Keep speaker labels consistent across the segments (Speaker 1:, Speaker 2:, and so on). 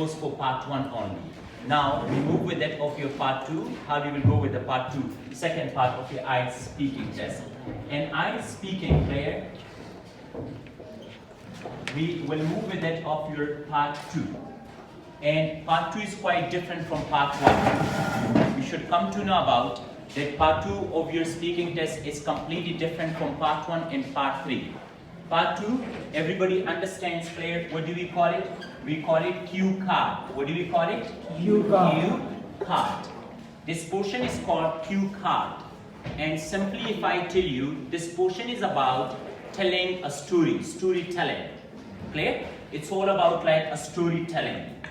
Speaker 1: goes for part 1 only. Now we move with that of your part 2. How we will go with the part 2, second part of your IELTS speaking test. And IELTS speaking player, we will move with that of your part 2. And part 2 is quite different from part 1. We should come to know about that part 2 of your speaking test is completely different from part 1 and part 3. Part 2, everybody understands player, what do we call it? We call it cue card. What do we call it?
Speaker 2: Cue card.
Speaker 1: Cue card. This portion is called cue card. And simply if I tell you, this portion is about telling a story, storytelling. Clear? It's all about like a storytelling.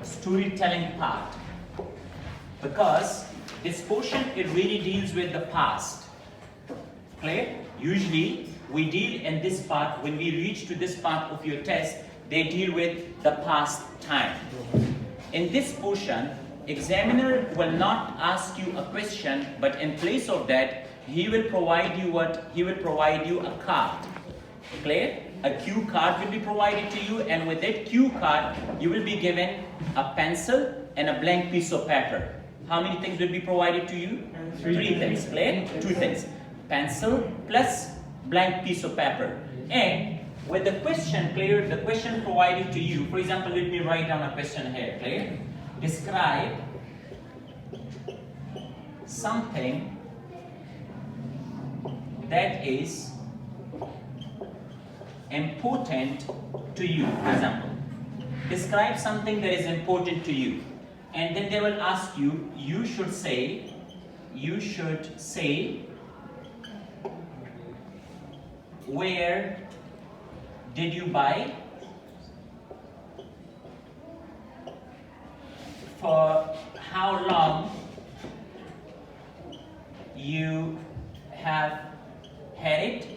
Speaker 1: Storytelling part. Because this portion, it really deals with the past. Clear? Usually, we deal in this part, when we reach to this part of your test, they deal with the past time. In this portion, examiner will not ask you a question, but in place of that, he will provide you what? He will provide you a card. Clear? A cue card will be provided to you, and with that cue card, you will be given a pencil and a blank piece of paper. How many things will be provided to you? Three things. Clear? Two things. Pencil plus blank piece of paper. And with the question, clear, the question provided to you, for example, let me write down a question here, clear? Describe something that is important to you, for example. Describe something that is important to you. And then they will ask you, you should say, where did you buy? For how long you have had it?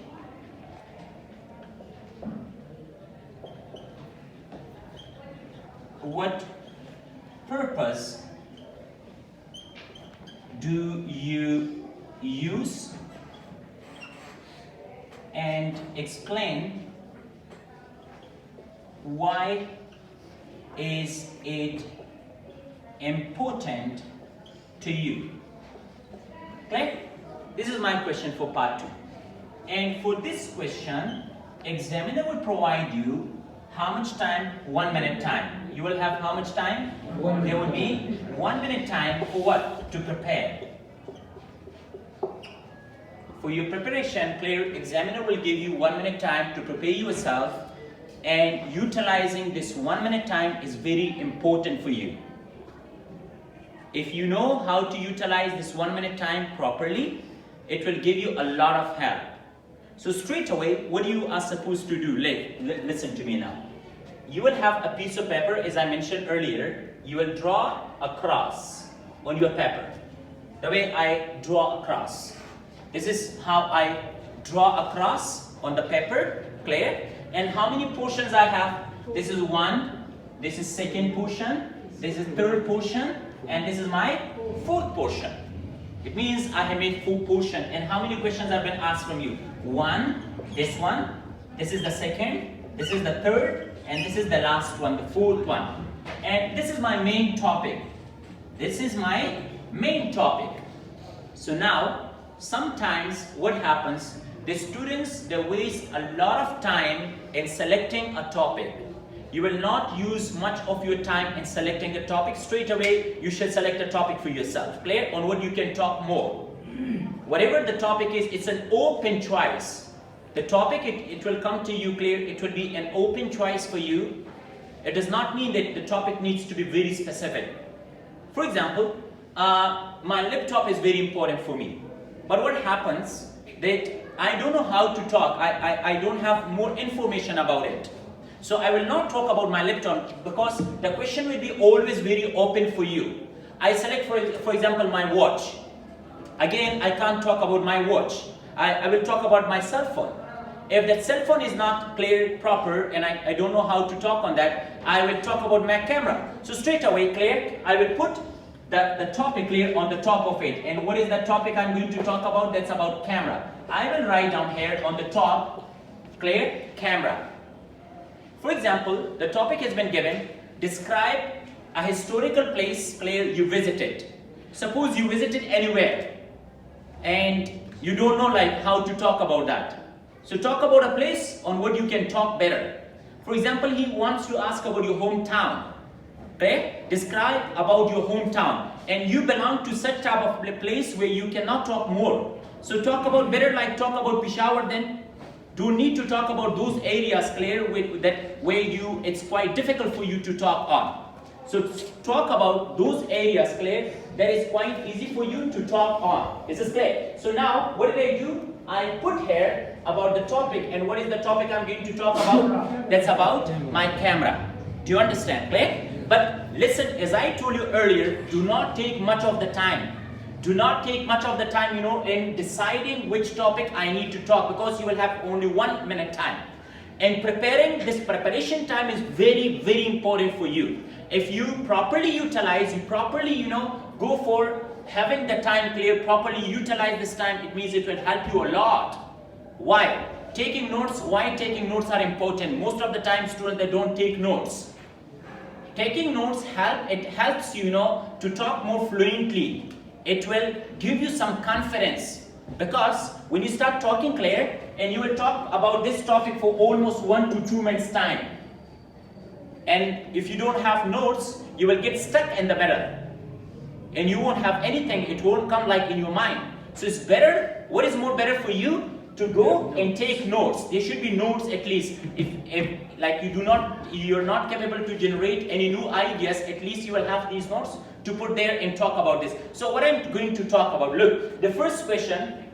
Speaker 1: What purpose do you use? And explain why is it important to you. Clear? This is my question for part 2. And for this question, examiner will provide you how much time? 1 minute time. You will have how much time? There will be 1 minute time for what? To prepare. For your preparation, clear, examiner will give you 1 minute time to prepare yourself, and utilizing this 1 minute time is very important for you. If you know how to utilize this 1 minute time properly, it will give you a lot of help. So straight away, what you are supposed to do, listen to me now. You will have a piece of paper, as I mentioned earlier. You will draw a cross on your paper. The way I draw a cross. This is how I draw a cross on the paper, clear? And how many portions I have? This is 1, this is second portion, this is third portion, and this is my fourth portion. It means I have made 4 portions. And how many questions have been asked from you? 1, this is the second, this is the third, and this is the last one, the fourth one. And this is my main topic. This is my main topic. So now, sometimes what happens, the students, they waste a lot of time in selecting a topic. You will not use much of your time in selecting a topic. Straight away, you should select a topic for yourself. Clear? On what you can talk more. Whatever the topic is, it's an open choice. The topic, it will come to you clear. It will be an open choice for you. It does not mean that the topic needs to be very specific. For example, my laptop is very important for me. But what happens that I don't know how to talk. I don't have more information about it. So I will not talk about my laptop because the question will be always very open for you. I select for example my watch. Again, I can't talk about my watch. I will talk about my cell phone. If that cell phone is not clear, proper, and I don't know how to talk on that, I will talk about my camera. So straight away, clear, I will put the topic clear on the top of it. And what is the topic I'm going to talk about? That's about camera. I will write down here on the top clear, camera. For example, the topic has been given, describe a historical place, clear, you visited. Suppose you visited anywhere and you don't know like how to talk about that. So talk about a place on what you can talk better. For example, he wants to ask about your hometown. Okay? Describe about your hometown. And you belong to such type of place where you cannot talk more. So talk about better, like talk about Peshawar then. Don't need to talk about those areas, clear, where it's quite difficult for you to talk on. So talk about those areas, clear, that is quite easy for you to talk on. Is this clear? So now, what did I do? I put here about the topic, and what is the topic I'm going to talk about? That's about my camera. Do you understand, clear? But listen, as I told you earlier, do not take much of the time. Do not take much of the time, in deciding which topic I need to talk, because you will have only 1 minute time. And this preparation time is very, very important for you. If you properly utilize, you properly, go for having the time clear, properly utilize this time, it means it will help you a lot. Why? Taking notes, why taking notes are important? Most of the time students, they don't take notes. Taking notes helps you, to talk more fluently. It will give you some confidence, because when you start talking clear, and you will talk about this topic for almost 1 to 2 minutes time. And if you don't have notes, you will get stuck in the middle. And you won't have anything, it won't come like in your mind. So it's better, what is more better for you? To go and take notes. There should be notes at least. If like you're not capable to generate any new ideas, at least you will have these notes to put there and talk about this. So what I'm going to talk about, look, the first question,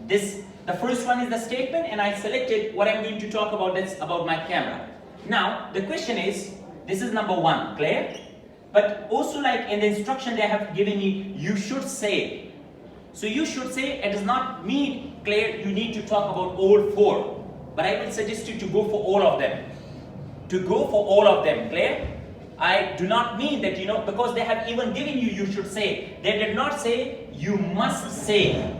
Speaker 1: the first one is the statement, and I selected what I'm going to talk about, that's about my camera. Now, the question is, this is number 1, clear? But also like in the instruction they have given me, you should say. So you should say, it does not mean, clear, you need to talk about all 4. But I will suggest you to go for all of them. To go for all of them, clear? I do not mean that, because they have even given you should say. They did not say, you must say.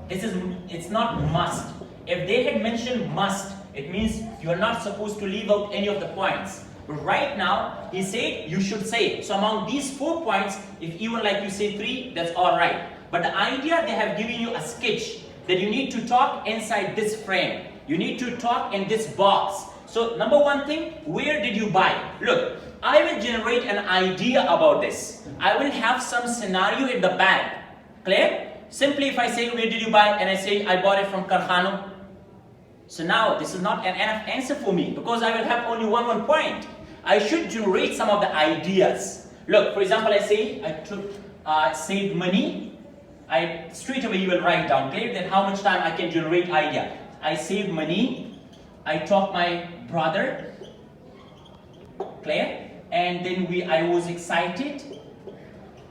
Speaker 1: It's not must. If they had mentioned must, it means you are not supposed to leave out any of the points. But right now, he said you should say. So among these 4 points, if even like you say 3, that's alright. But the idea, they have given you a sketch that you need to talk inside this frame. You need to talk in this box. So number 1 thing, where did you buy? Look, I will generate an idea about this. I will have some scenario in the bag. Clear? Simply if I say, where did you buy? And I say, I bought it from Karkhano. So now, this is not an enough answer for me, because I will have only one point. I should generate some of the ideas. Look, for example, I say, I saved money. Straight away you will write down, clear, then how much time I can generate idea. I saved money. I taught my brother. Clear? And then I was excited.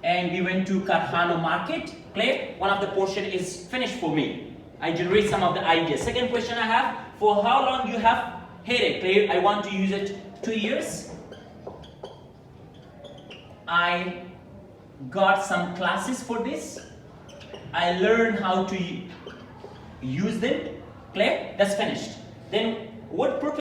Speaker 1: And we went to Karkhano market. Clear? One of the portion is finished for me. I generate some of the ideas. Second question I have, for how long you have headache? Clear? I want to use it 2 years. I got some classes for this. I learned how to use them. Clear? That's finished. Then what purpose?